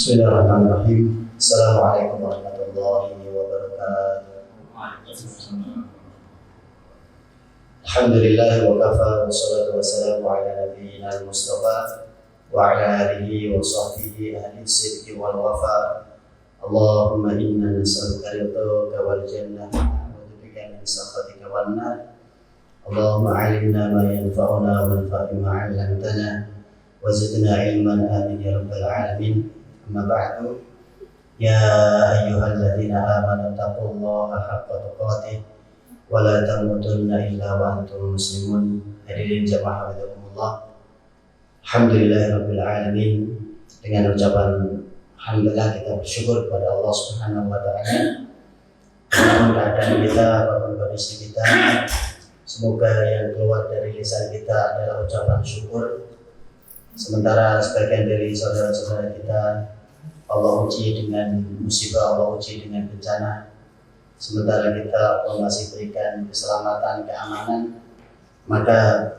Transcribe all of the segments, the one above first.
Bismillahirrahmanirrahim. Assalamualaikum warahmatullahi wabarakatuh. Alhamdulillah wa kafa, wassalatu wassalamu ala nabiyyina al-mustafa wa ala alihi wa sahbihi ahli sidqi wal wafa. Allahumma inna nas'aluka ridhaka wal jannah wa na'udzubika min sakhatika wan nar. Allahumma 'allimna ma yanfa'una wanfa'na ma 'allamtana wa zidna ilman, amin ya rabbal alamin. Amma ba'du, ya ayyuhalladzina amanu taqullaha haqqa tuqatih wa la tamutunna illa wa antum muslimun. Hadirin jamaah hafizakumullah. Alhamdulillahirabbil alamin. Dengan ucapan alhamdulillah kita bersyukur kepada Allah Subhanahu wa taala. Apapun keadaan kita, apapun kondisi kita, semoga yang keluar dari lisan kita adalah ucapan syukur. Sementara sebagian dari saudara-saudara kita Allah uji dengan musibah, Allah uji dengan bencana. Sementara kita Allah masih berikan keselamatan, keamanan. Maka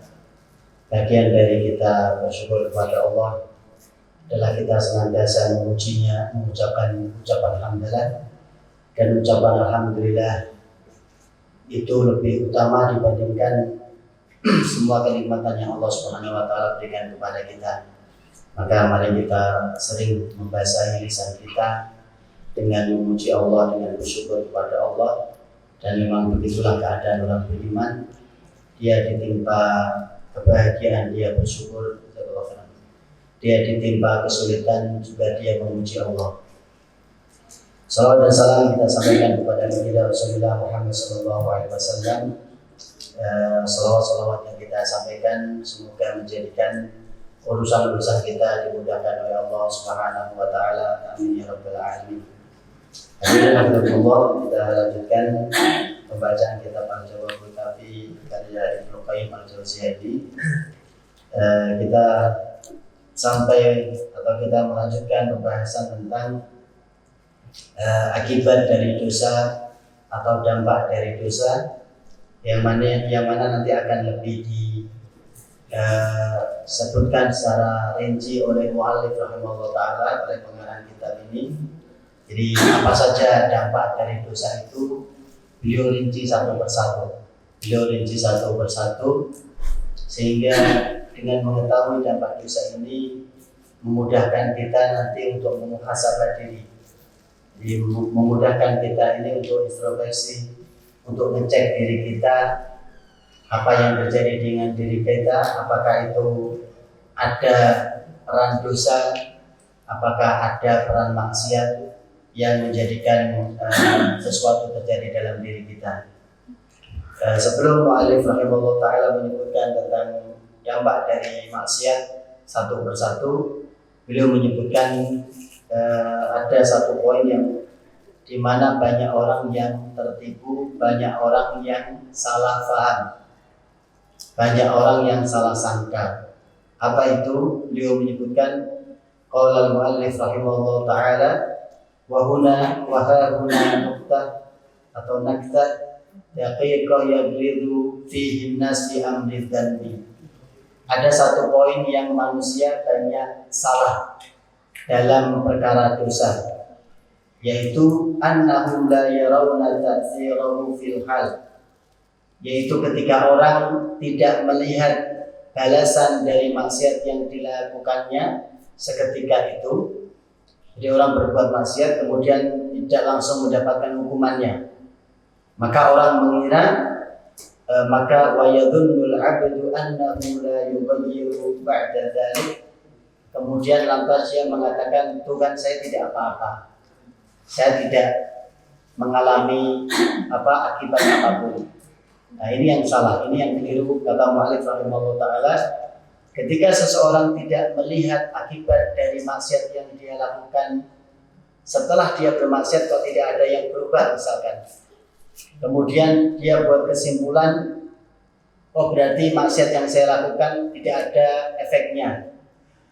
bagian dari kita bersyukur kepada Allah adalah kita senantiasa memujinya, mengucapkan ucapan alhamdulillah. Dan ucapan alhamdulillah itu lebih utama dibandingkan semua kenikmatan yang Allah Subhanahu wa taala berikan kepada kita. Maka mari kita sering membasahi lisan kita dengan memuji Allah, dengan bersyukur kepada Allah. Dan memang begitulah keadaan orang beriman. Dia ditimpa kebahagiaan, dia bersyukur. Dia ditimpa kesulitan, juga dia memuji Allah. Salawat dan salam kita sampaikan kepada Nabi Rasulullah Muhammad SAW. Salawat-salawat yang kita sampaikan semoga menjadikan urusan-urusan kita dimudahkan oleh Allah Subhanahu wa taala. Amin ya rabbal alamin. Alhamdulillah, kita lanjutkan pembacaan kitab Al-Jawabul Kafi karya Ibnu Qayyim Al-Jauziyah. Kita sampai atau kita melanjutkan pembahasan tentang akibat dari dosa atau dampak dari dosa yang mana nanti akan lebih disebutkan secara rinci oleh muallif rahimahullah taala, oleh pengarang kitab ini. Jadi apa saja dampak dari dosa itu beliau rinci satu persatu, sehingga dengan mengetahui dampak dosa ini memudahkan kita nanti untuk memuhasabah diri. Jadi memudahkan kita ini untuk introspeksi, untuk ngecek diri kita, apa yang terjadi dengan diri kita, apakah itu ada peran dosa, apakah ada peran maksiat yang menjadikan sesuatu terjadi dalam diri kita. Sebelum mu'allif rahimahullah ta'ala menyebutkan tentang dampak dari maksiat satu persatu, beliau menyebutkan ada satu poin yang di mana banyak orang yang tertipu, banyak orang yang salah paham, banyak orang yang salah sangka. Apa itu? Beliau menyebutkan qala al-muallif rahimahullah ta'ala wa huna nuqtah atau naktah daqiqah yaglidu fihi an-nas fi amri dhanbi. Ada satu poin yang manusia banyak salah dalam perkara dosa, yaitu annahum la yarawna ta'thirahu fil hal, yaitu ketika orang tidak melihat balasan dari maksiat yang dilakukannya seketika itu. Jadi orang berbuat maksiat kemudian tidak langsung mendapatkan hukumannya, maka orang mengira maka wa yadhunnul 'abdu annahu la yughayyiru ba'da dzalik. Kemudian lantas dia mengatakan, Tuhan, saya tidak apa-apa, saya tidak mengalami akibat apapun. Nah, ini yang salah, ini yang keliru, kata mu'allif rahimahullah ta'ala. Ketika seseorang tidak melihat akibat dari maksiat yang dia lakukan, setelah dia bermaksiat kok tidak ada yang berubah misalkan, kemudian dia buat kesimpulan, oh berarti maksiat yang saya lakukan tidak ada efeknya,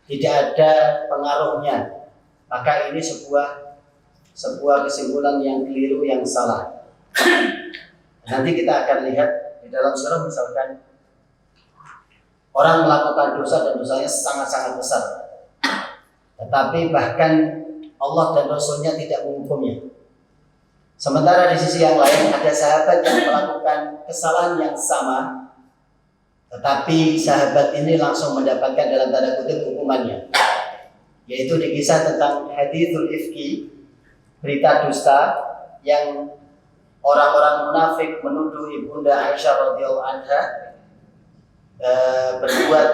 tidak ada pengaruhnya, maka ini sebuah kesimpulan yang keliru, yang salah. Nanti kita akan lihat di dalam surah misalkan orang melakukan dosa dan dosanya sangat-sangat besar, tetapi bahkan Allah dan Rasulnya tidak menghukumnya. Sementara di sisi yang lain ada sahabat yang melakukan kesalahan yang sama, tetapi sahabat ini langsung mendapatkan dalam tanda kutip hukumannya, yaitu di kisah tentang hadithul ifki, berita dusta yang orang-orang munafik menuduh ibunda Aisyah radhiyallahu anha berbuat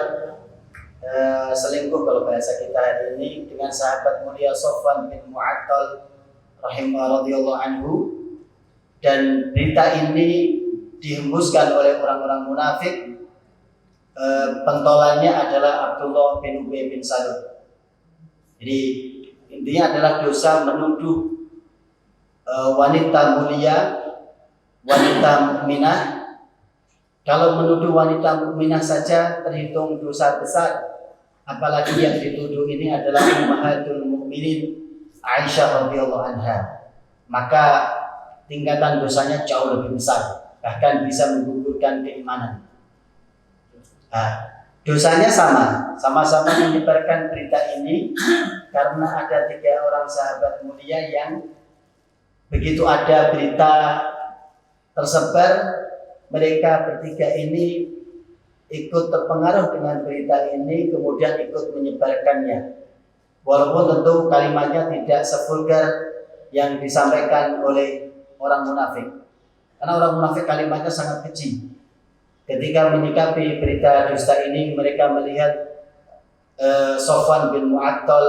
selingkuh kalau bahasa kita hari ini dengan sahabat mulia Sofwan bin Mu'attal radhiyallahu anhu, dan berita ini dihembuskan oleh orang-orang munafik. Pentolannya adalah Abdullah bin Ubay bin Salul. Jadi intinya adalah dosa menuduh wanita mulia, wanita mukminah. Kalau menuduh wanita mukminah saja terhitung dosa besar, apalagi yang dituduh ini adalah ummahatul mukminin Aisyah radhiyallahu anha, maka tingkatan dosanya jauh lebih besar, bahkan bisa menggugurkan keimanan. Dosanya sama-sama menyebarkan berita ini karena ada 3 orang sahabat mulia yang begitu ada berita tersebar, mereka bertiga ini ikut terpengaruh dengan berita ini, kemudian ikut menyebarkannya. Walaupun tentu kalimatnya tidak sevulgar yang disampaikan oleh orang munafik, karena orang munafik kalimatnya sangat keji. Ketika menyikapi berita dusta ini, mereka melihat Sofwan bin Mu'attal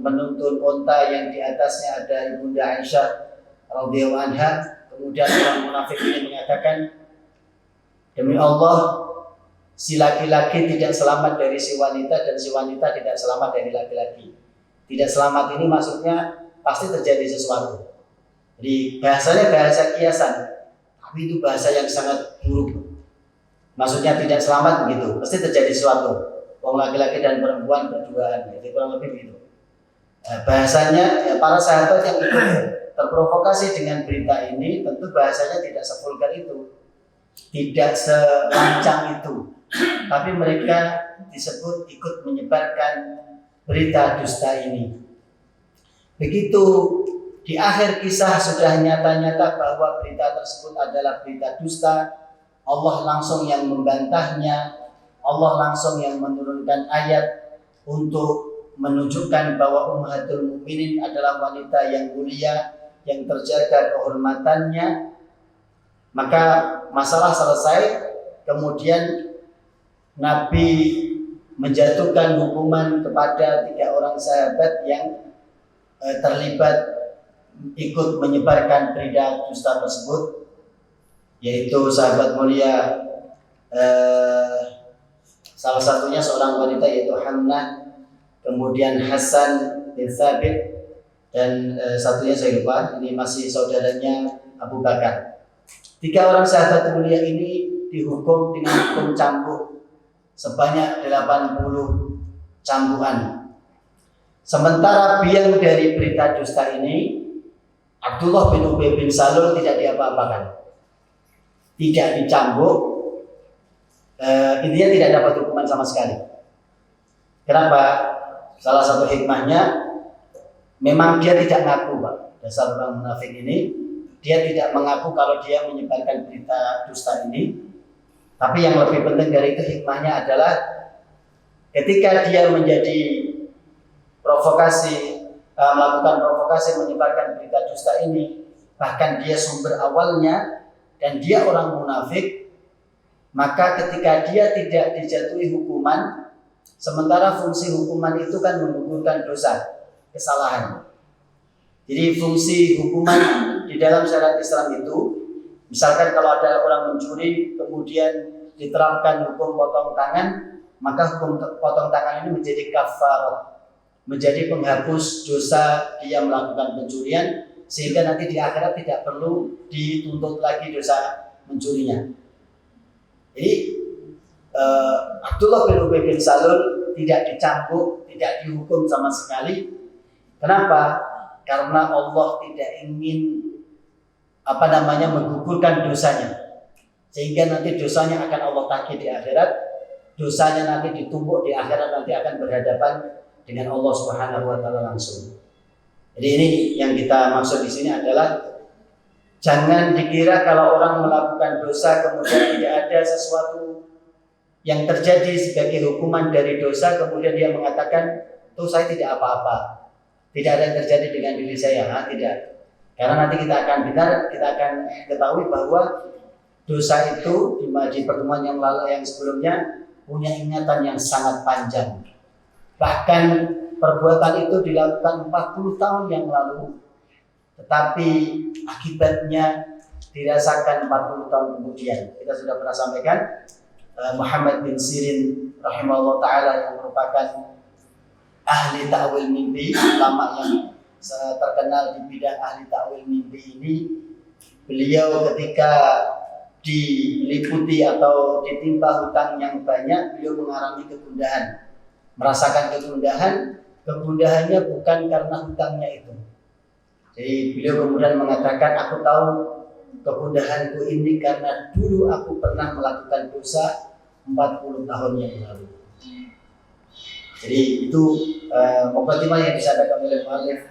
menuntun unta yang di atasnya ada ibunda Aisyah radhiyallahu anha. Kemudian orang munafik ini mengatakan, demi Allah, si laki-laki tidak selamat dari si wanita dan si wanita tidak selamat dari laki-laki. Tidak selamat ini maksudnya pasti terjadi sesuatu. Jadi bahasanya bahasa kiasan, tapi itu bahasa yang sangat buruk. Maksudnya tidak selamat begitu, pasti terjadi sesuatu. Wong laki-laki dan perempuan berduaan, jadi kurang lebih begitu. Bahasanya ya, para sahabat yang itu terprovokasi dengan berita ini, tentu bahasanya tidak sevulgar itu, tidak selancang itu. Tapi mereka disebut ikut menyebarkan berita dusta ini. Begitu di akhir kisah sudah nyata-nyata bahwa berita tersebut adalah berita dusta, Allah langsung yang membantahnya, Allah langsung yang menurunkan ayat untuk menunjukkan bahwa ummahatul mukminin adalah wanita yang mulia, yang terjaga kehormatannya. Maka masalah selesai. Kemudian Nabi menjatuhkan hukuman kepada 3 orang sahabat yang terlibat ikut menyebarkan berita dusta tersebut, yaitu sahabat mulia salah satunya seorang wanita yaitu Hamnah, kemudian Hasan bin Thabit, dan satunya saya lupa, ini masih saudaranya Abu Bakar. 3 orang sahabat mulia ini dihukum dengan hukum cambuk sebanyak 80 cambukan. Sementara biang dari berita dusta ini, Abdullah bin Ubay bin Salul tidak diapa-apakan, tidak dicambuk, intinya tidak dapat hukuman sama sekali. Kenapa? Salah satu hikmahnya, memang dia tidak ngaku, Pak. Dasar orang munafik ini, dia tidak mengaku kalau dia menyebarkan berita dusta ini. Tapi yang lebih penting dari itu hikmahnya adalah ketika dia menjadi melakukan provokasi menyebarkan berita dusta ini, bahkan dia sumber awalnya dan dia orang munafik, maka ketika dia tidak dijatuhi hukuman, sementara fungsi hukuman itu kan menggugurkan dosa, kesalahan. Jadi fungsi hukuman di dalam syariat Islam itu, misalkan kalau ada orang mencuri kemudian diterapkan hukum potong tangan, maka hukum potong tangan ini menjadi kafarat, menjadi penghapus dosa dia melakukan pencurian, sehingga nanti di akhirat tidak perlu dituntut lagi dosa mencurinya. Jadi Abdullah bin Ubay bin Salul tidak dicambuk, tidak dihukum sama sekali. Kenapa? Karena Allah tidak ingin menggugurkan dosanya, sehingga nanti dosanya akan Allah tagih di akhirat. Dosanya nanti ditumpuk di akhirat, nanti akan berhadapan dengan Allah Subhanahu wa taala langsung. Jadi ini yang kita maksud di sini adalah jangan dikira kalau orang melakukan dosa kemudian tidak ada sesuatu yang terjadi sebagai hukuman dari dosa, kemudian dia mengatakan, tuh saya tidak apa-apa, tidak ada yang terjadi dengan diri saya. Tidak. Karena nanti kita akan ketahui bahwa dosa itu di pertemuan yang lalu yang sebelumnya punya ingatan yang sangat panjang. Bahkan perbuatan itu dilakukan 40 tahun yang lalu, tetapi akibatnya dirasakan 40 tahun kemudian. Kita sudah pernah sampaikan Muhammad bin Sirin rahimahullah ta'ala yang merupakan ahli ta'wil mimpi, ulama yang terkenal di bidang ahli ta'wil mimpi ini. Beliau ketika diliputi atau ditimpa hutang yang banyak, beliau mengalami kegundahan, merasakan kegundahannya bukan karena hutangnya itu. Jadi beliau kemudian mengatakan, aku tahu kegundahanku ini karena dulu aku pernah melakukan dosa 40 tahun yang lalu. Jadi itu mukadimah yang disampaikan oleh muallif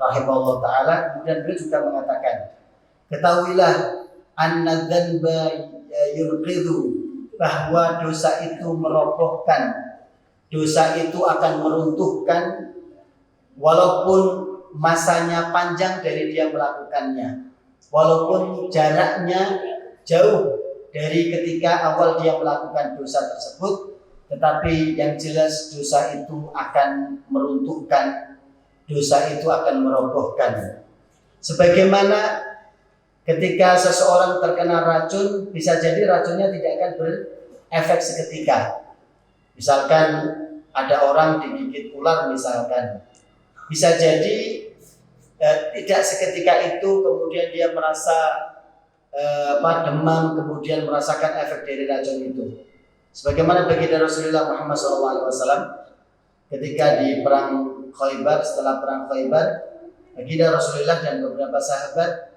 rahimahullah ta'ala. Kemudian beliau juga mengatakan, ketahuilah anna dzanba yurqidu, bahwa dosa itu merobohkan, dosa itu akan meruntuhkan walaupun masanya panjang dari dia melakukannya, walaupun jaraknya jauh dari ketika awal dia melakukan dosa tersebut, tetapi yang jelas dosa itu akan meruntuhkan, dosa itu akan merobohkan. Sebagaimana ketika seseorang terkena racun, bisa jadi racunnya tidak akan berefek seketika. Misalkan ada orang digigit ular misalkan, bisa jadi tidak seketika itu kemudian dia merasa demam, kemudian merasakan efek dari racun itu. Sebagaimana baginda Rasulullah Muhammad SAW ketika di perang Khaybar, setelah perang Khaybar, baginda Rasulullah dan beberapa sahabat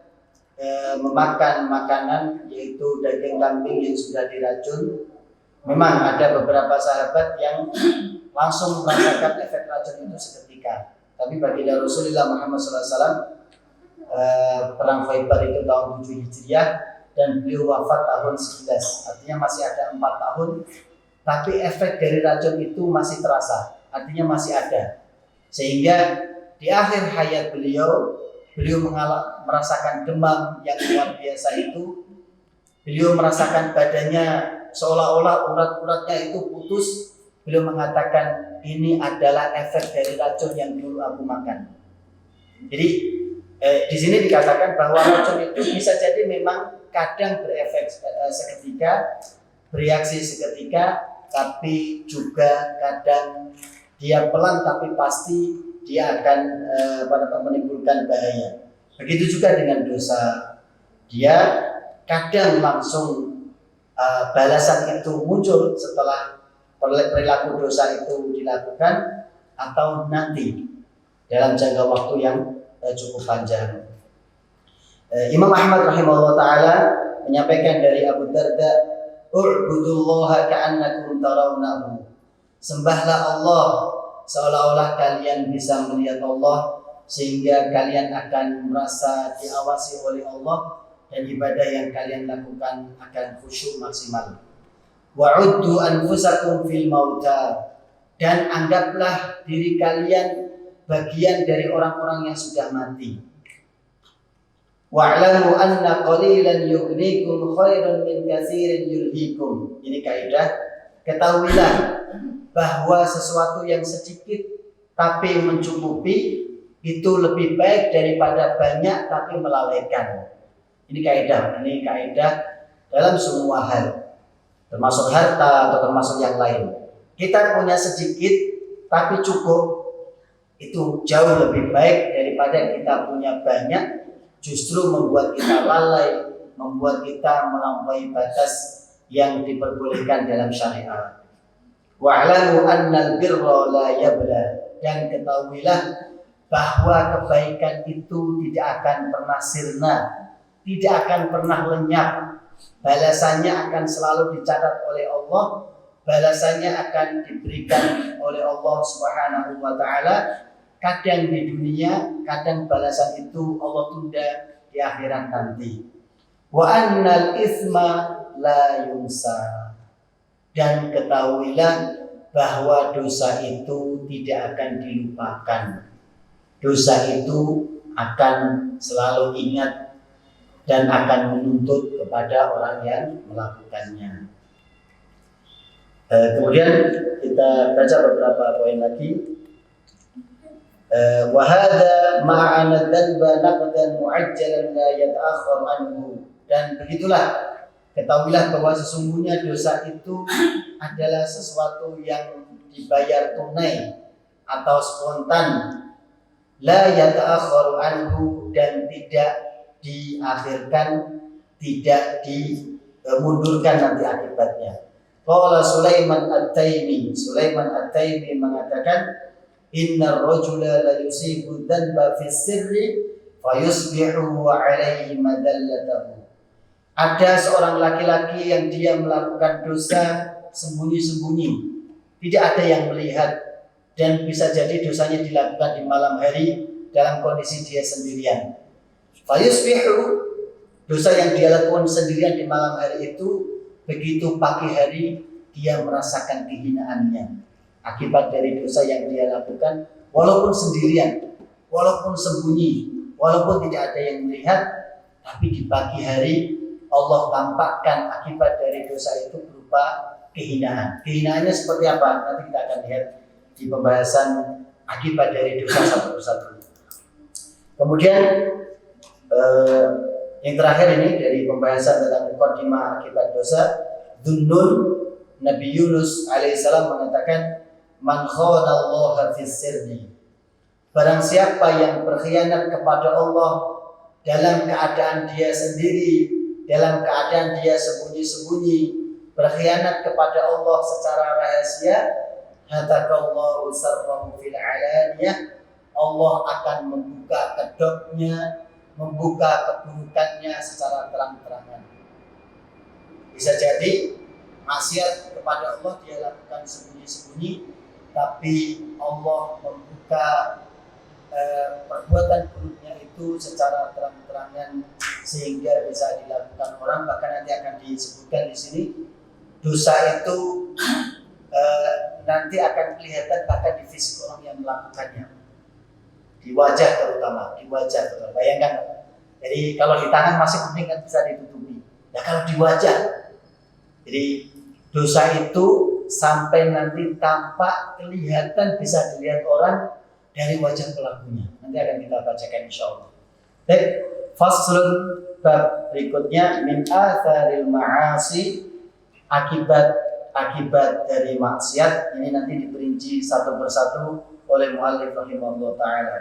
memakan makanan yaitu daging kambing yang sudah diracun. Memang ada beberapa sahabat yang langsung merasakan efek racun itu seketika. Tapi baginda Rasulullah Muhammad SAW perang Khaybar itu tahun 7 Hijriah dan beliau wafat tahun 11. Artinya masih ada 4 tahun, tapi efek dari racun itu masih terasa, artinya masih ada. Sehingga di akhir hayat beliau merasakan demam yang luar biasa itu. Beliau merasakan badannya seolah-olah urat-uratnya itu putus. Beliau mengatakan, ini adalah efek dari racun yang dulu aku makan. Jadi di sini dikatakan bahwa racun itu bisa jadi memang kadang berefek seketika, bereaksi seketika, tapi juga kadang dia pelan tapi pasti dia akan menimbulkan bahaya. Begitu juga dengan dosa, dia kadang langsung balasan itu muncul setelah perilaku dosa itu dilakukan, atau nanti dalam jangka waktu yang cukup panjang. Imam Ahmad rahimahullah ta'ala menyampaikan dari Abu Darda, u'budullaha ka'annakum tarawnahu, sembahlah Allah seolah-olah kalian bisa melihat Allah, sehingga kalian akan merasa diawasi oleh Allah dan ibadah yang kalian lakukan akan khusyuk maksimal. Wa'uddu anfusakum fil mauta, dan anggaplah diri kalian bagian dari orang-orang yang sudah mati. Wa'lamu anna qalilan yughnikum khairan min katsirin yulhikum. Ini kaidah. Ketahuilah bahwa sesuatu yang sedikit tapi mencukupi itu lebih baik daripada banyak tapi melalaikan. Ini kaidah. Ini kaidah dalam semua hal, termasuk harta atau termasuk yang lain. Kita punya sedikit tapi cukup, itu jauh lebih baik daripada kita punya banyak, justru membuat kita lalai, membuat kita melampaui batas yang diperbolehkan dalam syariat. Wa'lamu annal birra la yabla, dan ketahuilah bahwa kebaikan itu tidak akan pernah sirna, tidak akan pernah lenyap. Balasannya akan selalu dicatat oleh Allah, balasannya akan diberikan oleh Allah Subhanahu wa ta'ala, kadang di dunia, kadang balasan itu Allah tunda di akhirat nanti. Wa annal isma la yunsa. Dan ketahuilah bahwa dosa itu tidak akan dilupakan. Dosa itu akan selalu ingat dan akan menuntut kepada orang yang melakukannya. Kemudian kita baca beberapa poin lagi. Wa hadza ma'ana dzanba naqdan mu'ajjalan la yata'akhkhar anhu. Dan begitulah, ketahuilah bahwa sesungguhnya dosa itu adalah sesuatu yang dibayar tunai atau spontan, la yata'akhkhar anhu, dan tidak diakhirkan, tidak dimundurkan nanti akibatnya. Qala Sulaiman At-Taimi mengatakan, inna rajula la yusibu dhanba fi sirri fayusbihu wa alaihi madallatahu. Ada seorang laki-laki yang dia melakukan dosa sembunyi-sembunyi, tidak ada yang melihat, dan bisa jadi dosanya dilakukan di malam hari dalam kondisi dia sendirian. Fayusbihu, dosa yang dia lakukan sendirian di malam hari itu, begitu pagi hari dia merasakan kehinaannya akibat dari dosa yang dia lakukan, walaupun sendirian, walaupun sembunyi, walaupun tidak ada yang melihat, tapi di pagi hari Allah tampakkan akibat dari dosa itu berupa kehinaan. Kehinaannya seperti apa? Nanti kita akan lihat di pembahasan akibat dari dosa satu persatu. Kemudian yang terakhir ini dari pembahasan tentang muqaddimah akibat dosa, Dhunnun, Nabi Yunus alaihissalam mengatakan, man khanallaha fis sirri. Barang siapa yang berkhianat kepada Allah dalam keadaan dia sendiri, dalam keadaan dia sembunyi-sembunyi, berkhianat kepada Allah secara rahasia, hatakallahu sarrahu fil alaniyah, Allah akan membuka kedoknya, membuka keburukannya secara terang-terangan. Bisa jadi maksiat kepada Allah dia lakukan sembunyi-sembunyi, tapi Allah membuka perbuatan buruknya itu secara terang-terangan sehingga bisa dilakukan orang. Bahkan nanti akan disebutkan di sini, dosa itu nanti akan kelihatan bahkan di fisik orang yang melakukannya, di wajah terutama, di wajah terutama. Bayangkan, jadi kalau di tangan masih penting kan bisa ditutupi, ya kalau di wajah, jadi dosa itu sampai nanti tampak kelihatan, bisa dilihat orang dari wajah pelakunya. Nanti akan kita bacakan insyaallah. Baik, faslun, bab berikutnya, min atharil ma'asi, akibat dari maksiat. Ini nanti diperinci satu persatu oleh muallif rahimahullah taala.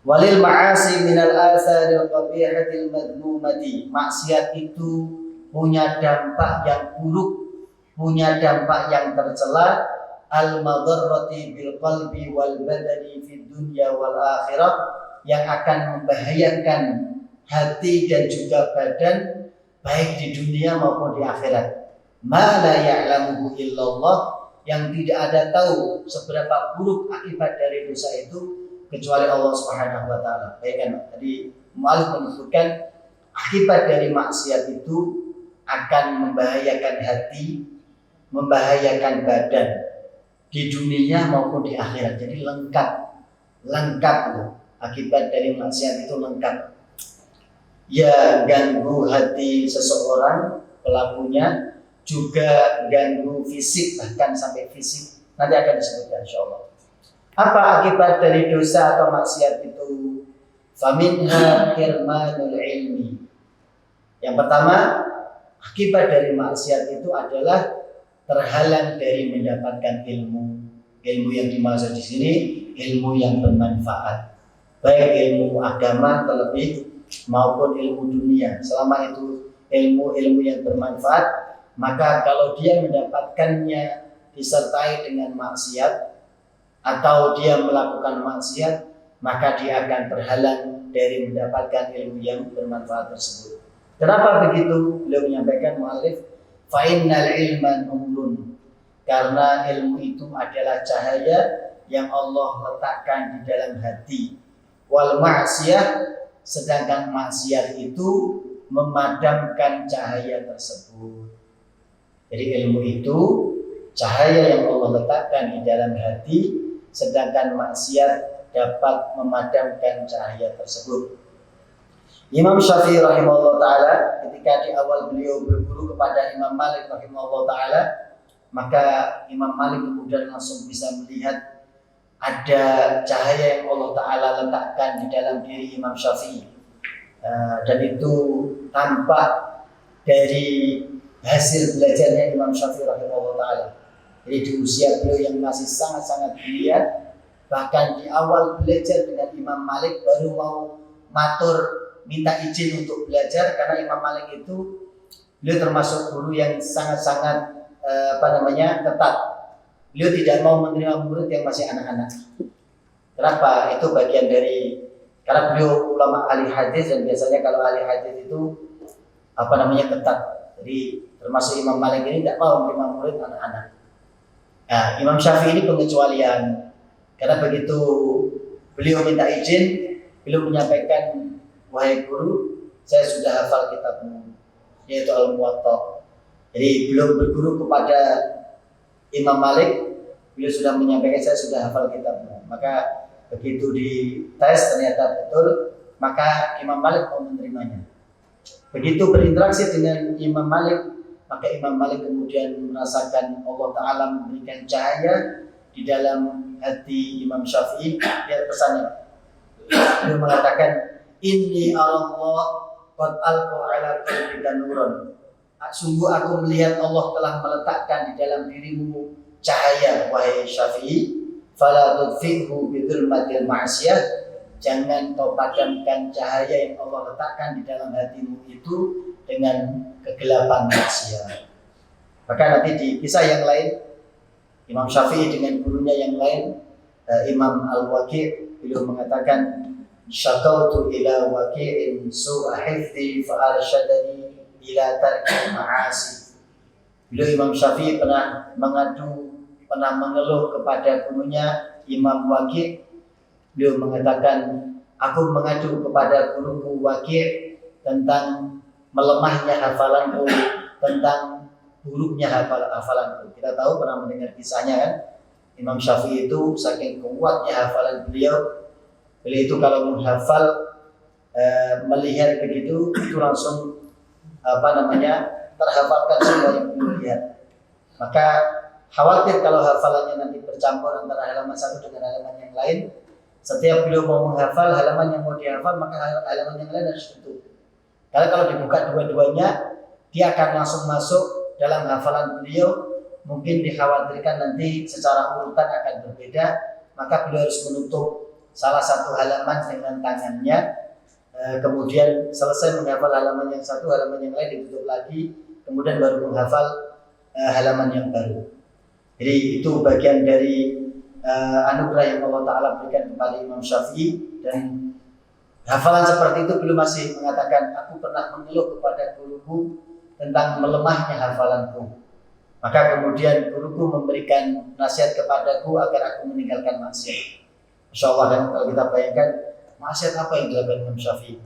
Walil ma'asi minal atharil qabihatil madmumati. Maksiat itu punya dampak yang buruk, punya dampak yang tercela, al-madarrati bil qalbi wal badani fid dunya wal akhirah, yang akan membahayakan hati dan juga badan baik di dunia maupun di akhirat. Ma la ya'lamuhu illallah, yang tidak ada tahu seberapa buruk akibat dari dosa itu kecuali Allah Subhanahu wa taala. Baikkan, tadi muallif menyebutkan akibat dari maksiat itu akan membahayakan hati, membahayakan badan di dunia maupun di akhirat. Jadi lengkap loh. Akibat dari maksiat itu lengkap. Ya ganggu hati seseorang pelakunya, juga ganggu fisik, bahkan sampai fisik. Nanti akan disebutkan insyaallah. Apa akibat dari dosa atau maksiat itu? Faminha hirmanul ilmi. Yang pertama, akibat dari maksiat itu adalah terhalang dari mendapatkan ilmu. Ilmu yang dimaksud di sini ilmu yang bermanfaat, baik ilmu agama terlebih maupun ilmu dunia. Selama itu ilmu-ilmu yang bermanfaat, maka kalau dia mendapatkannya disertai dengan maksiat atau dia melakukan maksiat, maka dia akan terhalang dari mendapatkan ilmu yang bermanfaat tersebut. Kenapa begitu? Beliau menyampaikan, muallif, fa innal ilma nurun, karena ilmu itu adalah cahaya yang Allah letakkan di dalam hati. Wal ma'siyah, sedangkan maksiat itu memadamkan cahaya tersebut. Jadi ilmu itu cahaya yang Allah letakkan di dalam hati, sedangkan maksiat dapat memadamkan cahaya tersebut. Imam Syafi'i rahimahullah ta'ala ketika di awal beliau berguru kepada Imam Malik rahimahullah ta'ala, maka Imam Malik kemudian langsung bisa melihat ada cahaya yang Allah Ta'ala letakkan di dalam diri Imam Syafi'i, dan itu tampak dari hasil belajarnya Imam Syafi'i rahimahullah ta'ala. Jadi di usia beliau yang masih sangat-sangat belia, bahkan di awal belajar dengan Imam Malik baru mau matur minta izin untuk belajar, karena Imam Malik itu beliau termasuk guru yang sangat-sangat ketat. Beliau tidak mau menerima murid yang masih anak-anak. Kenapa? Itu bagian dari, karena beliau ulama ahli hadis, dan biasanya kalau ahli hadis itu ketat. Jadi termasuk Imam Malik ini tidak mau menerima murid anak-anak. Nah, Imam Syafi'i ini pengecualian, karena begitu beliau minta izin, beliau menyampaikan, wahai guru, saya sudah hafal kitabmu, yaitu Al-Muwatta. Jadi belum berguru kepada Imam Malik, beliau sudah menyampaikan, saya sudah hafal kitabmu. Maka begitu dites ternyata betul, maka Imam Malik mau menerimanya. Begitu berinteraksi dengan Imam Malik, maka Imam Malik kemudian merasakan Allah Ta'ala memberikan cahaya di dalam hati Imam Syafi'i. Lihat pesannya, beliau mengatakan, inni Allah qad alqa ala qalbika nuran. Sungguh aku melihat Allah telah meletakkan di dalam dirimu cahaya, wahai Syafi'i. Fala tudfi'hu bidzulmatil ma'siyah, jangan kau padamkan cahaya yang Allah letakkan di dalam hatimu itu dengan kegelapan maksiat. Maka nanti di kisah yang lain, Imam Syafi'i dengan gurunya yang lain, Imam Al-Waqi', beliau mengatakan, syakautu ila waqi'in su'a hifdhi fa arsyadani ila tarki ma'asi. Beliau Imam Syafi'i pernah mengeluh kepada gurunya Imam Waqi'. Beliau mengatakan, aku mengadu kepada guruku Waqi' tentang melemahnya hafalanku, tentang buruknya hafalanku. Kita tahu, pernah mendengar kisahnya kan, Imam Syafi'i itu saking kuatnya hafalan beliau itu kalau menghafal melihat begitu, itu langsung terhafalkan semua yang beliau lihat. Maka khawatir kalau hafalannya nanti bercampur antara halaman satu dengan halaman yang lain. Setiap beliau mau menghafal halaman yang mau dihafal, maka halaman yang lain harus ditutup. Karena kalau dibuka dua-duanya, dia akan langsung masuk dalam hafalan beliau. Mungkin dikhawatirkan nanti secara urutan akan berbeda, maka beliau harus menutup salah satu halaman dengan tangannya, kemudian selesai menghafal halaman yang satu, halaman yang lain ditutup lagi, kemudian baru menghafal halaman yang baru. Jadi itu bagian dari anugerah yang Allah Ta'ala berikan kepada Imam Syafi'i. Dan hafalan seperti itu beliau masih mengatakan, aku pernah mengeluh kepada guruku tentang melemahnya hafalanku. Maka kemudian guruku memberikan nasihat kepadaku agar aku meninggalkan maksiat. Insya Allah kan, kalau kita bayangkan, maksiat apa yang dilakukan Imam Syafi'i?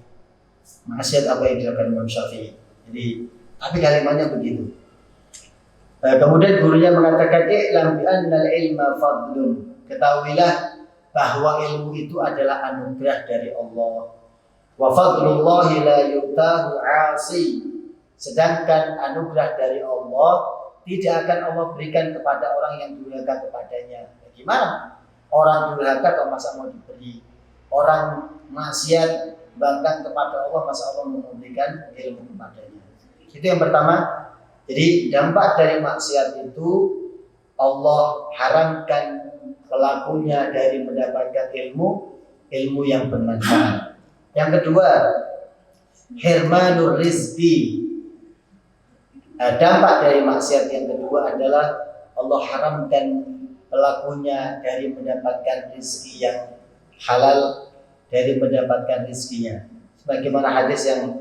Maksiat apa yang dilakukan Imam Syafi'i? Jadi, tapi kalimatnya begitu. Kemudian gurunya mengatakan, i'lam bi annal ilma fadlun. Ketahuilah bahwa ilmu itu adalah anugerah dari Allah. Wa fadlullahi la yutahu 'asi. Sedangkan anugerah dari Allah tidak akan Allah berikan kepada orang yang durhaka kepadanya. Bagaimana? Orang durhaka kok masa mau diberi? Orang maksiat bangga kepada Allah, masa Allah mau memberikan ilmu kepadanya? Itu yang pertama. Jadi dampak dari maksiat itu, Allah haramkan pelakunya dari mendapatkan ilmu yang bermanfaat. Yang kedua, hirmanur rizqi. Dampak dari maksiat yang kedua adalah Allah haramkan pelakunya dari mendapatkan rezeki yang halal, dari mendapatkan rezekinya. Sebagaimana hadis yang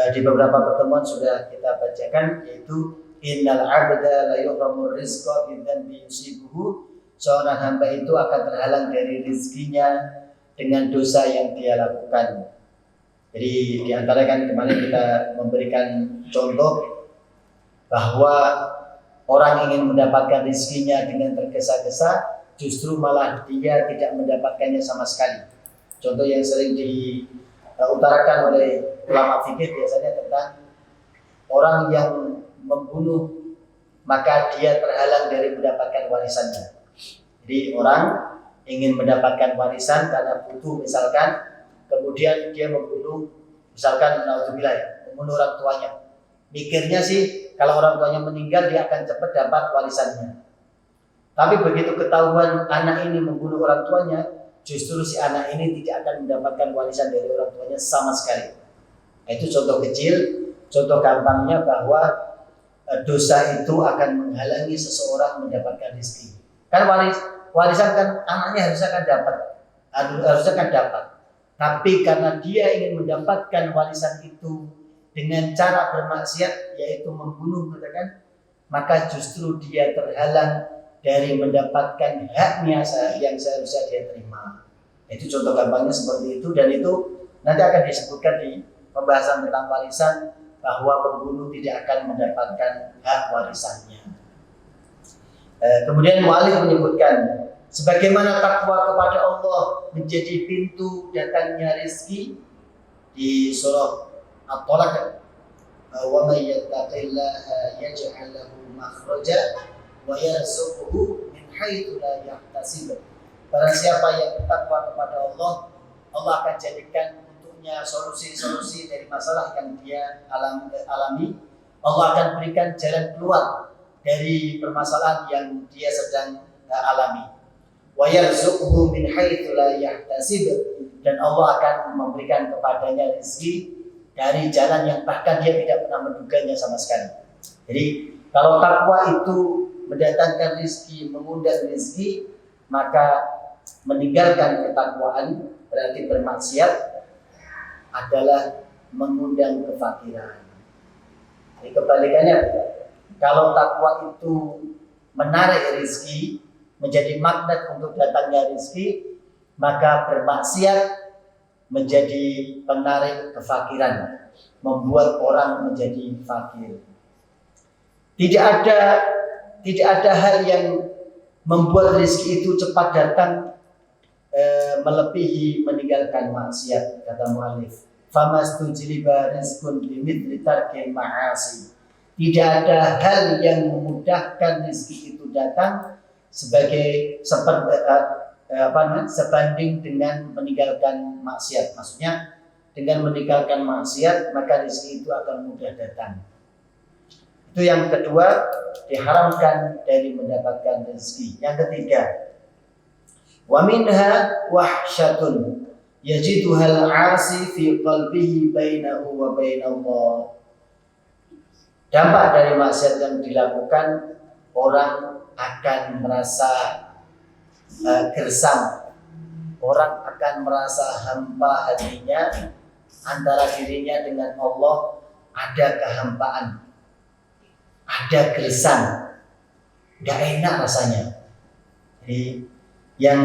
di beberapa pertemuan sudah kita bacakan, yaitu innal 'abda la yuhramur rizqa bidzanbi yusibuhu seorang hamba itu akan terhalang dari rezekinya dengan dosa yang dia lakukan. Jadi diantara kan kemarin kita memberikan contoh bahwa orang ingin mendapatkan rezekinya dengan tergesa-gesa, justru malah dia tidak mendapatkannya sama sekali. Contoh yang sering diutarakan oleh ulama fikih biasanya tentang orang yang membunuh maka dia terhalang dari mendapatkan warisannya. Jadi orang ingin mendapatkan warisan karena butuh misalkan, kemudian dia membunuh misalkan naudzubillah membunuh orang tuanya. Mikirnya sih kalau orang tuanya meninggal dia akan cepat dapat warisannya. Tapi begitu ketahuan anak ini membunuh orang tuanya, justru si anak ini tidak akan mendapatkan warisan dari orang tuanya sama sekali. Itu contoh kecil, contoh gampangnya bahwa dosa itu akan menghalangi seseorang mendapatkan rezeki. Kan warisan kan anaknya harusnya kan dapat. Tapi karena dia ingin mendapatkan warisan itu dengan cara bermaksiat, yaitu membunuh, maka justru dia terhalang dari mendapatkan haknya yang seharusnya dia terima. Itu contoh gampangnya seperti itu, dan itu nanti akan disebutkan di pembahasan tentang warisan bahwa pembunuh tidak akan mendapatkan hak warisannya. Kemudian mu'allif menyebutkan sebagaimana takwa kepada Allah menjadi pintu datangnya rezeki di surah At-Talaq, wa may yattaqillaha yaj'al lahu makhraja wa yarzuqhu min haitsu la yahtasib. Barang siapa yang bertakwa kepada Allah, Allah akan jadikan solusi-solusi dari masalah yang dia alami. Allah akan berikan jalan keluar dari permasalahan yang dia sedang alami. Wa yarzuqhu min haitsu la yahtasib, dan Allah akan memberikan kepadanya rezeki dari jalan yang bahkan dia tidak pernah menduganya sama sekali. Jadi kalau takwa itu mendatangkan rezeki, mengundang rezeki, maka meninggalkan ketakwaan berarti bermaksiat adalah mengundang kefakiran. Jadi kebalikannya, kalau takwa itu menarik rezeki, menjadi magnet untuk datangnya rezeki, maka bermaksiat menjadi penarik kefakiran, membuat orang menjadi fakir. Tidak ada hal yang membuat rezeki itu cepat datang melebihi meninggalkan maksiat, kata mu'allif. Famastujliba rizqun bimithli tarkil ma'asi. Tidak ada hal yang memudahkan rezeki itu datang sebanding dengan meninggalkan maksiat. Maksudnya dengan meninggalkan maksiat maka rezeki itu akan mudah datang. Itu yang kedua, diharamkan dari mendapatkan rezeki. Yang ketiga, wa minha wahsyatun yajiduhal 'asi fi qalbihi bainahu wa bainallah. Dampak dari maksiat yang dilakukan, orang akan merasa gersam, orang akan merasa hampa hatinya, antara dirinya dengan Allah ada kehampaan, ada gersam, gak enak rasanya. Jadi yang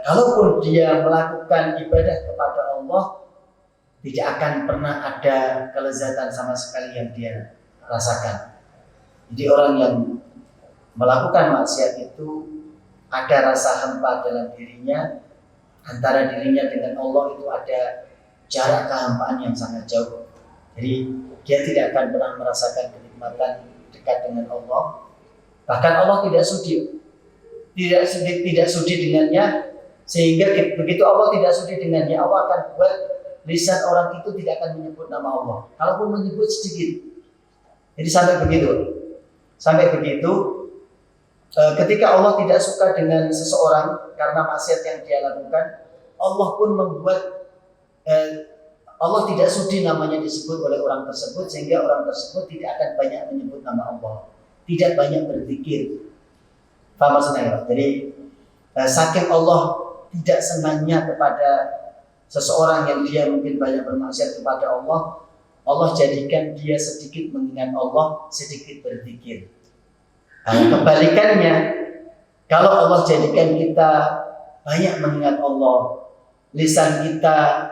kalaupun dia melakukan ibadah kepada Allah, tidak akan pernah ada kelezatan sama sekali yang dia rasakan. Jadi orang yang melakukan maksiat itu ada rasa hampa dalam dirinya, antara dirinya dengan Allah itu ada jarak kehampaan yang sangat jauh. Jadi dia tidak akan pernah merasakan kenikmatan dekat dengan Allah. Bahkan Allah tidak sudi dengannya, sehingga begitu Allah tidak sudi dengannya, Allah akan buat lisan orang itu tidak akan menyebut nama Allah, kalaupun menyebut sedikit. Jadi sampai begitu ketika Allah tidak suka dengan seseorang karena maksiat yang dia lakukan, Allah pun membuat Allah tidak sudi namanya disebut oleh orang tersebut, sehingga orang tersebut tidak akan banyak menyebut nama Allah, tidak banyak berzikir. Paham maksudnya? Jadi saking Allah tidak senangnya kepada seseorang yang dia mungkin banyak bermaksiat kepada Allah, Allah jadikan dia sedikit mengingat Allah, sedikit berzikir. Kebalikannya, Kalau Allah jadikan kita banyak mengingat Allah, lisan kita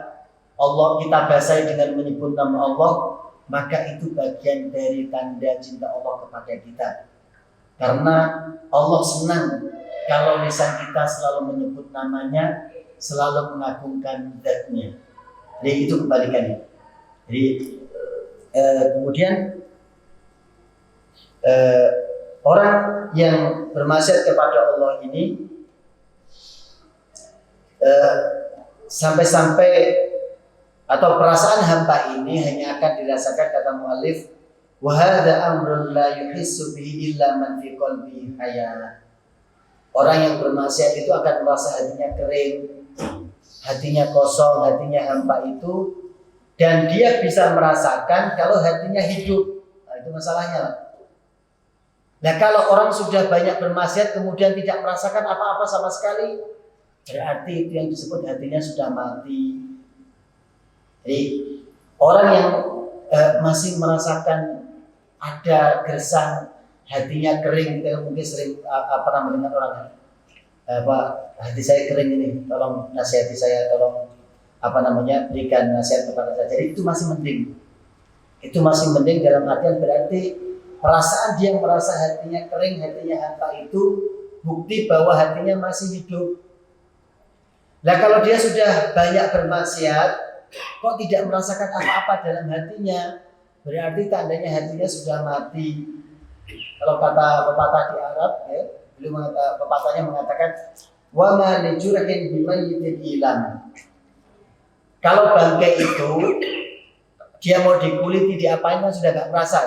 Allah kita basahi dengan menyebut nama Allah, maka itu bagian dari tanda cinta Allah kepada kita. Karena Allah senang kalau lisan kita selalu menyebut namanya, selalu mengagungkan zatnya. Jadi itu kebalikannya. Jadi kemudian orang yang bermaksiat kepada Allah ini sampai-sampai atau perasaan hamba ini hanya akan dirasakan, kata muallif, wa hadza amrun la yuhissu bihi illa man fi qalbihi haya. Orang yang bermaksiat itu akan merasa hatinya kering, hatinya kosong, hatinya hampa itu, dan dia bisa merasakan kalau hatinya hidup. Nah, itu masalahnya. Nah, kalau orang sudah banyak bermaksiat kemudian tidak merasakan apa-apa sama sekali, berarti itu yang disebut hatinya sudah mati. Jadi orang yang masih merasakan ada gersang, hatinya kering, kita mungkin sering pernah mendengar orang, Pak, hati saya kering ini, tolong nasihati saya, tolong berikan nasihat kepada saya. Jadi itu masih mending. Itu masih mending dalam artian berarti perasaan dia merasa hatinya kering, hatinya hampa itu bukti bahwa hatinya masih hidup. Nah, kalau dia sudah banyak bermaksiat kok tidak merasakan apa-apa dalam hatinya, berarti tandanya hatinya sudah mati. Kalau kata pepatah di Arab, pepatahnya mengatakan, wa ma lijurhin bimayyitin ilam. Kalau bangkai itu dia mau dikuliti, diapain kan sudah nggak merasa.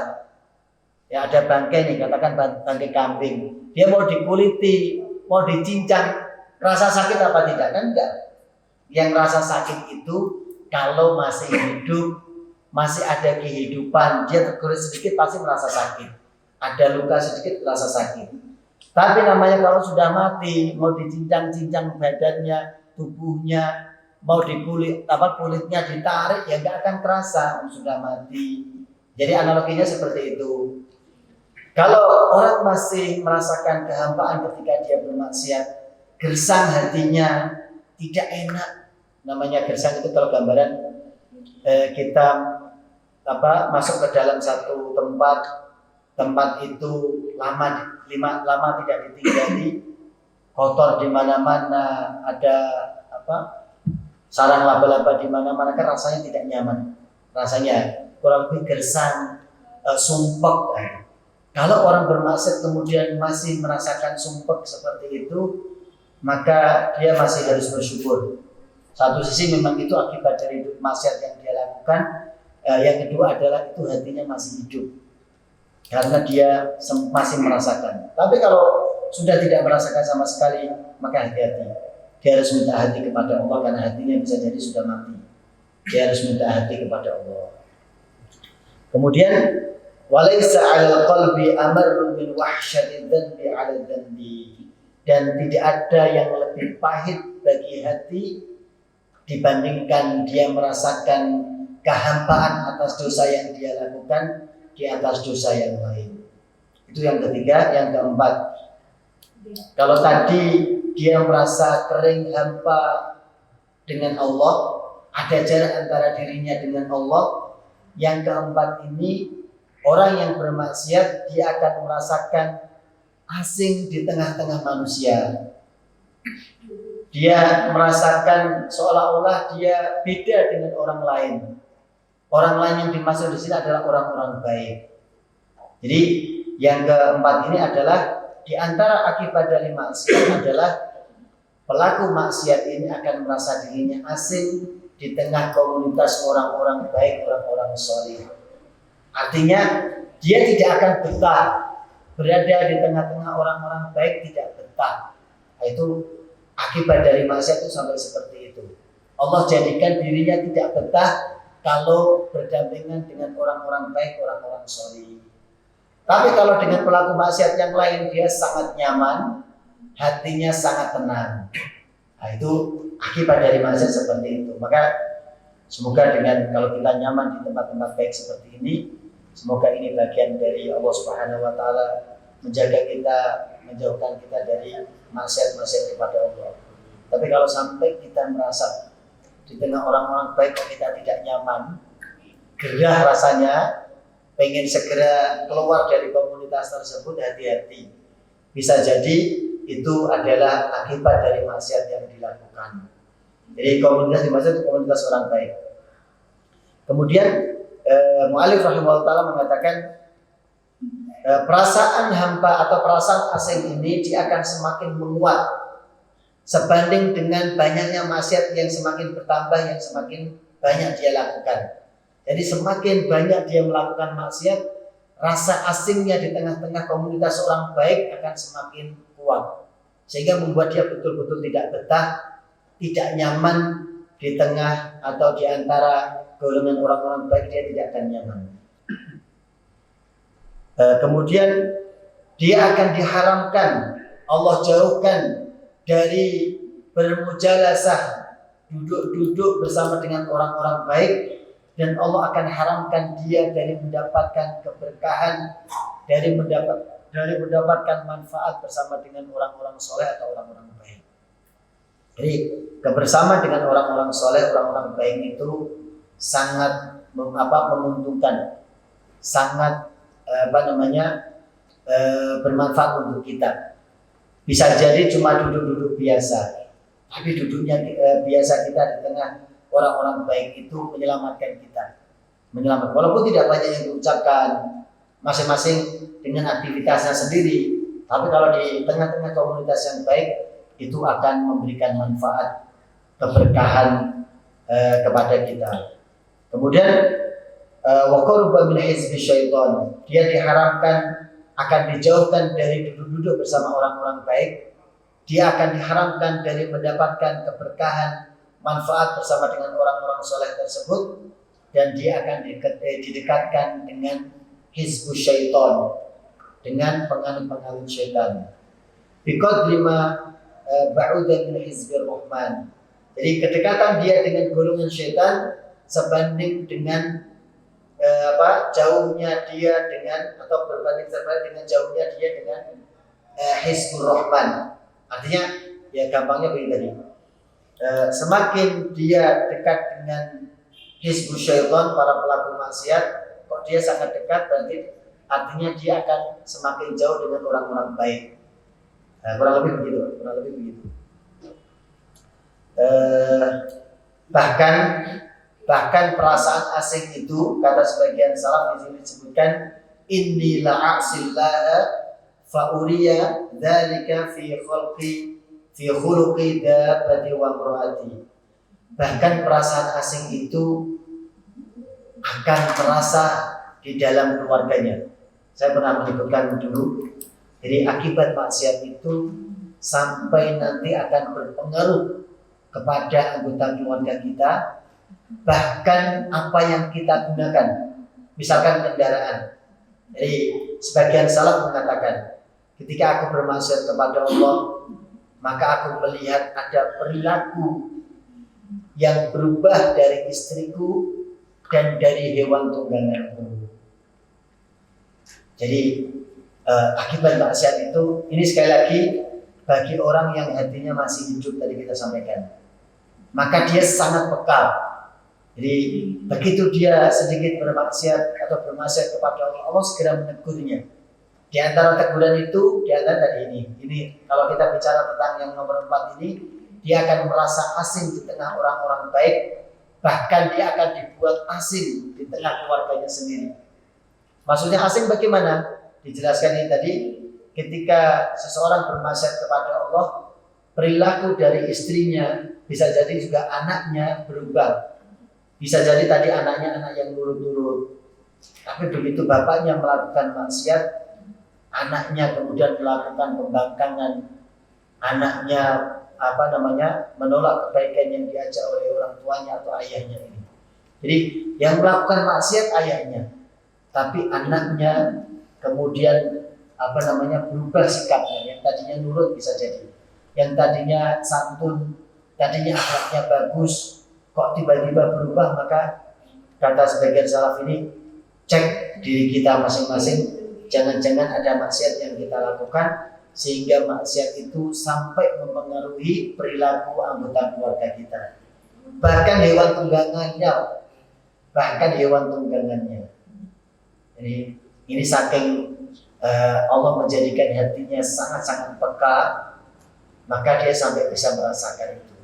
Ya ada bangkai nih, katakan bangkai kambing, dia mau dikuliti, mau dicincang, rasa sakit apa tidak? Kan enggak. Yang rasa sakit itu kalau masih hidup, masih ada kehidupan, dia terguris sedikit pasti merasa sakit. Ada luka sedikit merasa sakit. Tapi namanya kalau sudah mati, mau dicincang-cincang badannya, tubuhnya, mau kulitnya ditarik, ya nggak akan kerasa, sudah mati. Jadi analoginya seperti itu. Kalau orang masih merasakan kehampaan ketika dia bermaksiat, gersang hatinya, tidak enak. Namanya gersang itu kalau gambaran kita masuk ke dalam satu tempat itu lama tidak ditinggali, kotor di mana-mana, ada sarang laba-laba di mana-mana, kan rasanya tidak nyaman. Rasanya kurang lebih gersang, sumpek. Kalau orang bermaksiat kemudian masih merasakan sumpek seperti itu, maka dia masih harus bersyukur. Satu sisi memang itu akibat dari maksiat yang dia lakukan. Yang kedua adalah itu hatinya masih hidup karena dia masih merasakan. Tapi kalau sudah tidak merasakan sama sekali, maka hati-hati. Dia harus minta hati kepada Allah karena hatinya bisa jadi sudah mati. Dia harus minta hati kepada Allah. Kemudian walaysa 'alal qalbi amarru min wahsyati dzanbi 'ala dzanbi. Dan tidak ada yang lebih pahit bagi hati dibandingkan dia merasakan kehampaan atas dosa yang dia lakukan di atas dosa yang lain. Itu yang ketiga. Yang keempat, kalau tadi dia merasa kering hampa dengan Allah, ada jarak antara dirinya dengan Allah. Yang keempat ini, orang yang bermaksiat dia akan merasakan asing di tengah-tengah manusia. Dia merasakan seolah-olah dia beda dengan orang lain. Orang lain yang dimaksud di sini adalah orang-orang baik. Jadi yang keempat ini adalah di antara akibat dari maksiat adalah pelaku maksiat ini akan merasa dirinya asing di tengah komunitas orang-orang baik, orang-orang soleh. Artinya dia tidak akan betah berada di tengah-tengah orang-orang baik, tidak betah. Itu akibat dari maksiat itu sampai seperti itu. Allah jadikan dirinya tidak betah kalau berdampingan dengan orang-orang baik, orang-orang soleh. Tapi kalau dengan pelaku maksiat yang lain, dia sangat nyaman, hatinya sangat tenang. Nah, itu akibat dari maksiat seperti itu. Maka semoga dengan kalau kita nyaman di tempat-tempat baik seperti ini, semoga ini bagian dari Allah Subhanahu wa taala menjaga kita, menjauhkan kita dari maksiat-maksiat kepada Allah. Tapi kalau sampai kita merasa di tengah orang-orang baik kok kita tidak nyaman, gerah rasanya, pengen segera keluar dari komunitas tersebut, hati-hati. Bisa jadi itu adalah akibat dari maksiat yang dilakukan. Jadi komunitas dimaksud komunitas orang baik. Kemudian mu'allif rahimahullah ta'ala mengatakan perasaan hampa atau perasaan asing ini dia akan semakin menguat sebanding dengan banyaknya maksiat yang semakin bertambah, yang semakin banyak dia lakukan. Jadi semakin banyak dia melakukan maksiat, rasa asingnya di tengah-tengah komunitas orang baik akan semakin kuat, sehingga membuat dia betul-betul tidak betah, tidak nyaman di tengah atau di antara golongan orang-orang baik, dia tidak akan nyaman. Kemudian dia akan diharamkan, Allah jauhkan dari bermujalasah, duduk-duduk bersama dengan orang-orang baik, dan Allah akan haramkan dia dari mendapatkan keberkahan, dari mendapatkan manfaat bersama dengan orang-orang soleh atau orang-orang baik. Jadi kebersamaan dengan orang-orang soleh, orang-orang baik itu sangat menguntungkan, sangat bermanfaat untuk kita. Bisa jadi cuma duduk-duduk biasa, tapi duduknya biasa kita di tengah orang-orang baik itu menyelamatkan kita. Walaupun tidak banyak yang diucapkan, masing-masing dengan aktivitasnya sendiri, tapi kalau di tengah-tengah komunitas yang baik itu akan memberikan manfaat, keberkahan kepada kita. Kemudian wa qurba min hizbi syaitan, dia diharamkan, akan dijauhkan dari duduk-duduk bersama orang-orang baik. Dia akan diharamkan dari mendapatkan keberkahan, manfaat bersama dengan orang-orang soleh tersebut, dan dia akan didekatkan dengan hizbu syaitan, dengan penganut-penganut syaitan. Bikot lima ba'udan min hizbir rahman. Jadi kedekatan dia dengan golongan syaitan sebanding dengan jauhnya dia dengan, atau berbanding terbalik dengan jauhnya dia dengan hizbur rahman. Artinya ya gampangnya begini tadi. Semakin dia dekat dengan hizbus syaitan, para pelaku maksiat, kok dia sangat dekat, berarti artinya dia akan semakin jauh dengan orang-orang baik. Kurang lebih begitu. Bahkan perasaan asing itu, kata sebagian salaf di sini disebutkan, inni la'asillaha fa'uriya dzalika fi khuluqi dabbati wa imraati. Bahkan perasaan asing itu akan terasa di dalam keluarganya. Saya pernah menyebutkan dulu, jadi akibat maksiat itu sampai nanti akan berpengaruh kepada anggota keluarga kita, bahkan apa yang kita gunakan, misalkan kendaraan. Jadi sebagian salaf mengatakan, ketika aku bermaksiat kepada Allah, maka aku melihat ada perilaku yang berubah dari istriku dan dari hewan tungganganku. Jadi akibat maksiat itu, ini sekali lagi bagi orang yang hatinya masih hidup tadi kita sampaikan, maka dia sangat peka. Jadi begitu dia sedikit bermaksiat atau bermaksiat kepada Allah, Allah segera menegurnya. Di antara teguran itu, di antara tadi ini kalau kita bicara tentang yang nomor 4 ini, dia akan merasa asing di tengah orang-orang baik, bahkan dia akan dibuat asing di tengah keluarganya sendiri. Maksudnya asing bagaimana? Dijelaskan ini tadi, ketika seseorang bermaksiat kepada Allah, perilaku dari istrinya, bisa jadi juga anaknya berubah. Bisa jadi tadi anaknya anak yang nurut-nurut, tapi begitu bapaknya melakukan maksiat, anaknya kemudian melakukan pembangkangan, anaknya menolak kebaikan yang diajak oleh orang tuanya atau ayahnya ini. Jadi yang melakukan maksiat ayahnya, tapi anaknya kemudian berubah sikapnya. Yang tadinya nurut bisa jadi, yang tadinya santun, tadinya akhlaknya bagus, kok tiba-tiba berubah. Maka kata sebagian salaf ini, cek diri kita masing-masing, Jangan-jangan ada maksiat yang kita lakukan sehingga maksiat itu sampai mempengaruhi perilaku anggota keluarga kita. Bahkan hewan tunggangannya. Jadi ini saking Allah menjadikan hatinya sangat-sangat peka, maka dia sampai bisa merasakan itu.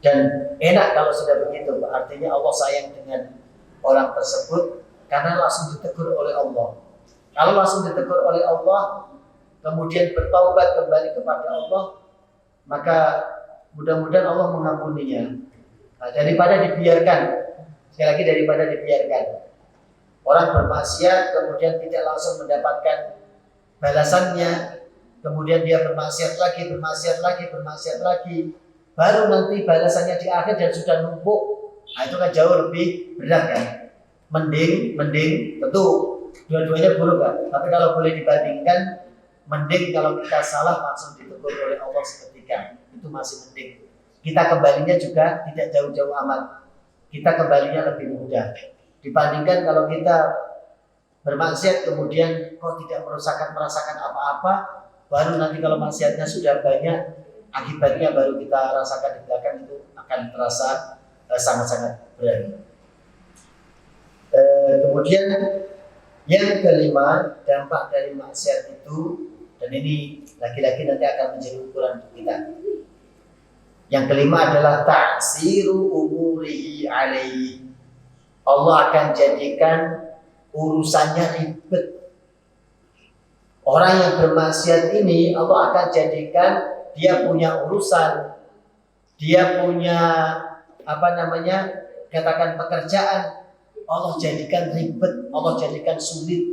Dan enak kalau sudah begitu, artinya Allah sayang dengan orang tersebut karena langsung ditegur oleh Allah. Kalau langsung ditegur oleh Allah, kemudian bertaubat kembali kepada Allah, maka mudah-mudahan Allah mengampuninya. Nah, daripada dibiarkan, sekali lagi daripada dibiarkan orang bermaksiat kemudian tidak langsung mendapatkan balasannya, kemudian dia bermaksiat lagi, baru nanti balasannya di akhir dan sudah numpuk. Nah, itu kan jauh lebih berat kan. Mending tentu dua-duanya buruk kan. Tapi kalau boleh dibandingkan, mending kalau kita salah langsung ditegur oleh Allah seketika, itu masih mending. Kita kembalinya juga tidak jauh-jauh amat. Kita kembalinya lebih mudah dibandingkan kalau kita bermaksiat kemudian kok tidak merasakan apa-apa, baru nanti kalau maksiatnya sudah banyak, akibatnya baru kita rasakan di belakang, itu akan terasa sangat-sangat berat. Kemudian yang kelima, dampak dari maksiat itu, dan ini lagi-lagi nanti akan menjadi ukuran untuk kita. Yang kelima adalah ta'siru umurihi alaihi. Allah akan jadikan urusannya ribet. Orang yang bermaksiat ini Allah akan jadikan dia punya urusan, dia punya katakan pekerjaan, Allah jadikan ribet, Allah jadikan sulit,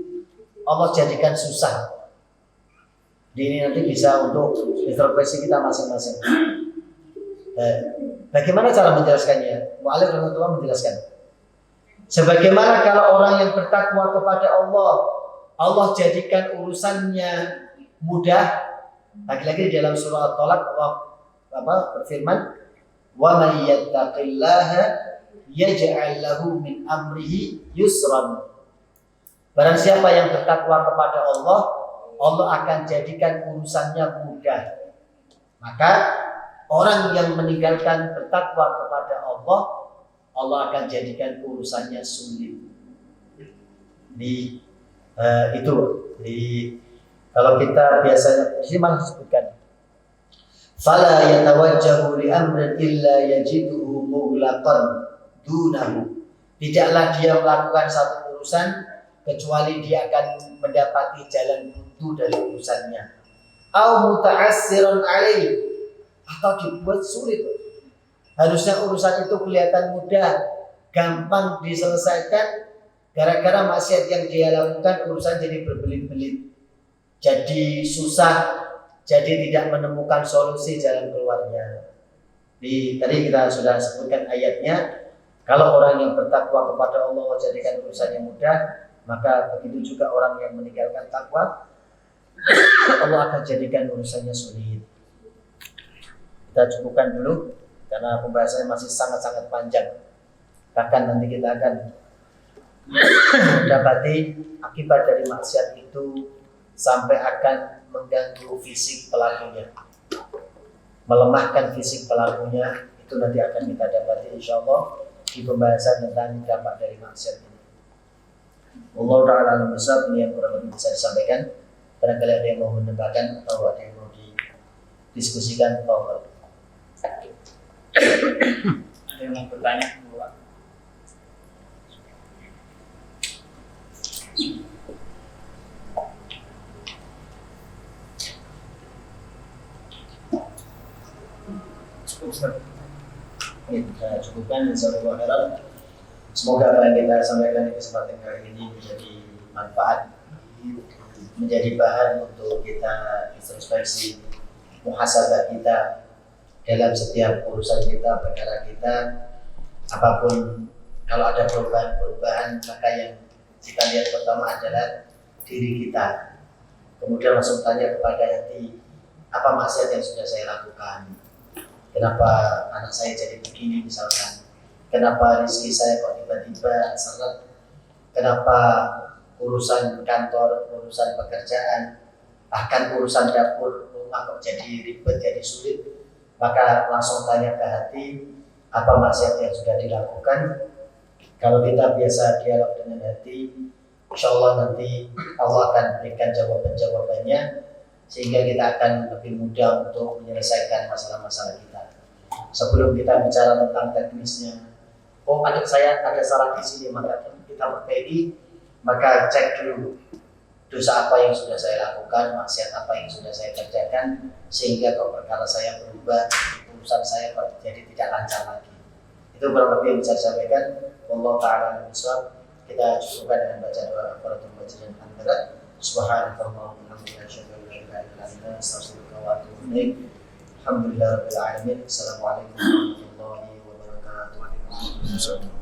Allah jadikan susah. Ini nanti bisa untuk introspeksi kita masing-masing. Bagaimana cara menjelaskannya? Mu'alif rahimahullah menjelaskan. Sebagaimana kalau orang yang bertakwa kepada Allah, Allah jadikan urusannya mudah. Lagi-lagi di dalam surah At-Talaq Allah berfirman, "Wa may yattaqillaha yaj'al lahu min amrihi yusran." Barang siapa yang bertakwa kepada Allah, Allah akan jadikan urusannya mudah. Maka orang yang meninggalkan bertakwa kepada Allah, Allah akan jadikan urusannya sulit. Kalau kita biasanya di sini malah disebutkan, fala yatawajjahu li amrin illa yajiduhu mughlaqan dunahu. Tidaklah dia melakukan satu urusan kecuali dia akan mendapati jalan buntu dari urusannya. Au muta'assiran alaihi, atau dibuat sulit. Harusnya urusan itu kelihatan mudah, gampang diselesaikan, gara-gara maksiat yang dia lakukan urusan jadi berbelit-belit, jadi susah, jadi tidak menemukan solusi jalan keluarnya. Tadi kita sudah sebutkan ayatnya, kalau orang yang bertakwa kepada Allah jadikan urusannya mudah, maka begitu juga orang yang meninggalkan takwa, Allah akan jadikan urusannya sulit. Kita cukupkan dulu karena pembahasannya masih sangat-sangat panjang. Bahkan nanti kita akan mendapati akibat dari maksiat itu sampai akan mengganggu fisik pelakunya, melemahkan fisik pelakunya. Itu nanti akan kita dapati insyaallah di pembahasan tentang dampak dari maksiat ini. Allah Ta'ala alam besar, ini yang kurang lebih bisa disampaikan. Barangkali ada yang mau menambahkan atau ada yang mau didiskusikan, Pak. Ada yang mau bertanya? Kita cukupkan, insyaallah khairan. Semoga apa yang kita sampaikan di kesempatan kali ini menjadi manfaat, menjadi bahan untuk kita introspeksi, muhasabah kita dalam setiap urusan kita, perkara kita. Apapun, kalau ada perubahan, maka yang kita lihat pertama adalah diri kita. Kemudian langsung tanya kepada hati, apa maksiat yang sudah saya lakukan? Kenapa anak saya jadi begini misalkan? Kenapa rezeki saya kok tiba-tiba seret? Kenapa urusan kantor, urusan pekerjaan, bahkan urusan dapur rumah kok jadi ribet, jadi sulit, maka langsung tanya ke hati apa maksiat yang sudah dilakukan. Kalau kita biasa dialog dengan hati, insya Allah nanti Allah akan berikan jawaban-jawabannya, sehingga kita akan lebih mudah untuk menyelesaikan masalah-masalah kita. Sebelum kita bicara tentang teknisnya, oh adik saya ada salah di sini, maka kita perbaiki, maka cek dulu dosa apa yang sudah saya lakukan, maksiat apa yang sudah saya kerjakan, sehingga kalau perkara saya berubah, urusan saya jadi tidak lancar lagi. Itu kurang lebih yang bisa disampaikan. Wallahu ta'ala bishawab. Kita cukupkan dengan baca doa kafaratul majlis antara subhanallah wa bihamdihi asyhadu an la ilaha illa anta astaghfiruka wa atubu ilaik. Alhamdulillahirabbil alamin. Assalamualaikum warahmatullahi wabarakatuh.